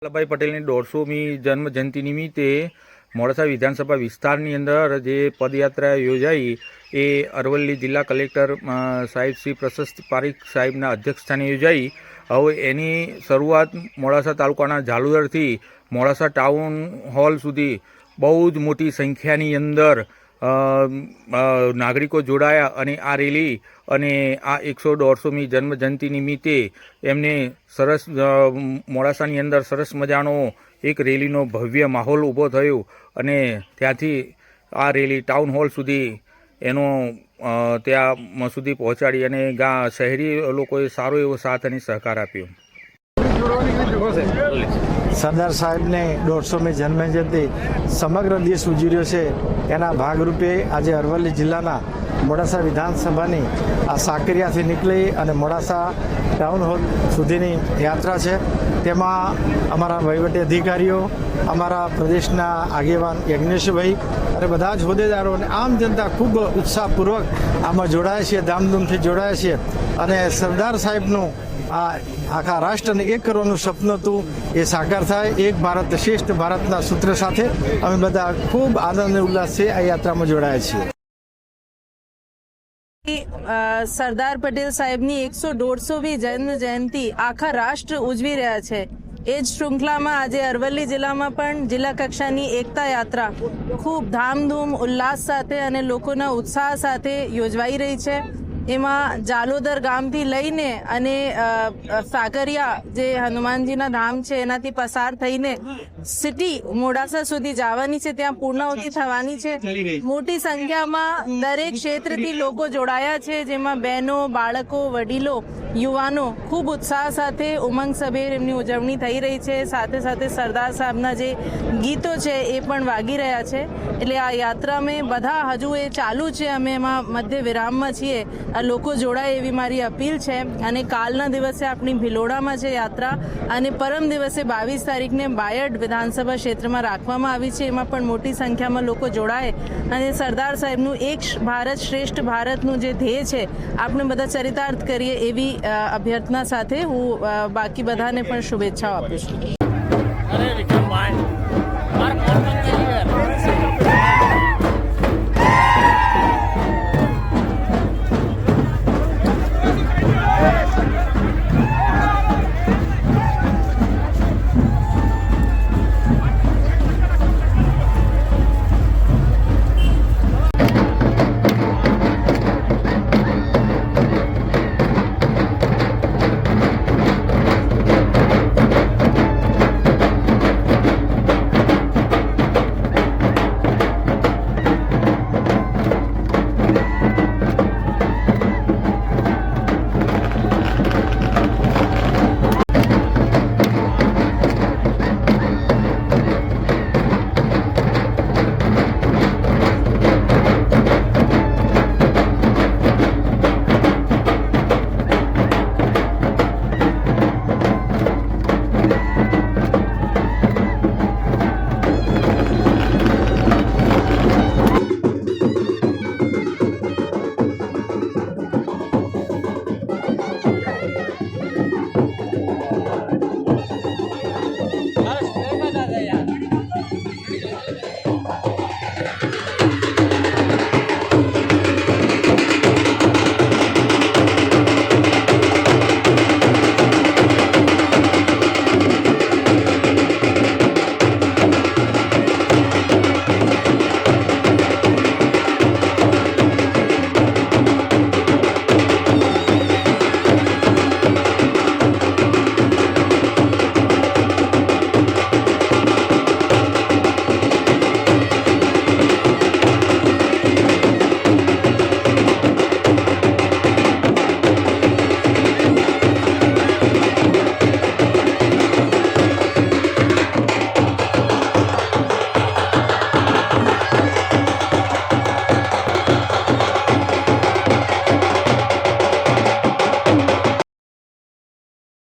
વલ્લભભાઈ પટેલની 150મી જન્મજયંતિ નિમિત્તે મોડાસા વિધાનસભા વિસ્તારની અંદર જે પદયાત્રા યોજાઈ એ અરવલ્લી જિલ્લા કલેક્ટર સાહેબ શ્રી પ્રશસ્ત પારીખ સાહેબના અધ્યક્ષસ્થાને યોજાઈ। હવે એની શરૂઆત મોડાસા તાલુકાના ઝાલુદરથી મોડાસા ટાઉન હોલ સુધી બહુ જ મોટી સંખ્યાની અંદર નાગરિકો જોડાયા અને આ રેલી અને આ 150મી જન્મજયંતિ નિમિત્તે એમને સરસ મોડાસાની અંદર સરસ મજાનો એક રેલીનો ભવ્ય માહોલ ઊભો થયો અને ત્યાંથી આ રેલી ટાઉન હોલ સુધી એનો ત્યાં સુધી પહોંચાડી અને શહેરી લોકોએ સારો એવો સાથ અને સહકાર આપ્યો। સરદાર સાહેબને 150મી જન્મજયંતિ સમગ્ર દેશ ઉજવી રહ્યો છે। એના ભાગરૂપે આજે અરવલ્લી જિલ્લાના મોડાસા વિધાનસભાની આ સાકરિયાથી નીકળી અને મોડાસા ટાઉન હોલ સુધીની યાત્રા છે। તેમાં અમારા વહીવટી અધિકારીઓ, અમારા પ્રદેશના આગેવાન યજ્ઞેશભાઈ અને બધા જ હોદ્દેદારો અને આમ જનતા ખૂબ ઉત્સાહપૂર્વક આમાં જોડાયા છીએ, ધામધૂમથી જોડાયા છીએ અને સરદાર સાહેબનું આ આખા રાષ્ટ્રને એક કરવાનું સપનું હતું એ સાકાર થાય। એક ભારત શ્રેષ્ઠ ભારતના સૂત્ર સાથે અમે બધા ખૂબ આનંદ અને ઉલ્લાસથી આ યાત્રામાં જોડાયા છીએ। સરદાર પટેલ સાહેબની 150મી જન્મ જયંતિ આખા રાષ્ટ્ર ઉજવી રહ્યા છે। એ જ શૃંખલામાં આજે અરવલ્લી જિલ્લામાં પણ જિલ્લા કક્ષાની એકતા યાત્રા ખૂબ ધામધૂમ ઉલ્લાસ સાથે અને લોકોના ઉત્સાહ સાથે યોજવાઈ રહી છે। એમાં જાલોદર ગામથી લઈને અને સાકરિયા જે હનુમાનજીના ધામ છે એનાથી પસાર થઈને સિટી મોડાસા સુધી જવાની છે, ત્યાં પૂર્ણાહુતિ થવાની છે। મોટી સંખ્યામાં દરેક ક્ષેત્રથી લોકો જોડાયા છે, જેમાં બહેનો, બાળકો, વડીલો, યુવાનો ખૂબ ઉત્સાહ સાથે ઉમંગસભેર એમની ઉજવણી થઈ રહી છે। સાથે સાથે સરદાર સાહેબના જે ગીતો છે એ પણ વાગી રહ્યા છે। એટલે આ યાત્રા મેં બધા હજુ એ ચાલુ છે, અમે એમાં મધ્ય વિરામમાં છીએ। લોકો જોડાય એવી મારી અપીલ છે અને કાલના દિવસે આપણી ભિલોડામાં છે યાત્રા અને પરમ દિવસે 22 તારીખને બાયડ વિધાનસભા ક્ષેત્રમાં રાખવામાં આવી છે। એમાં પણ મોટી સંખ્યામાં લોકો જોડાય અને સરદાર સાહેબનું એક ભારત શ્રેષ્ઠ ભારતનું જે ધ્યેય છે આપણે બધા ચરિતાર્થ કરીએ એવી અભ્યર્થના સાથે હું બાકી બધાને પણ શુભેચ્છાઓ આપું છું।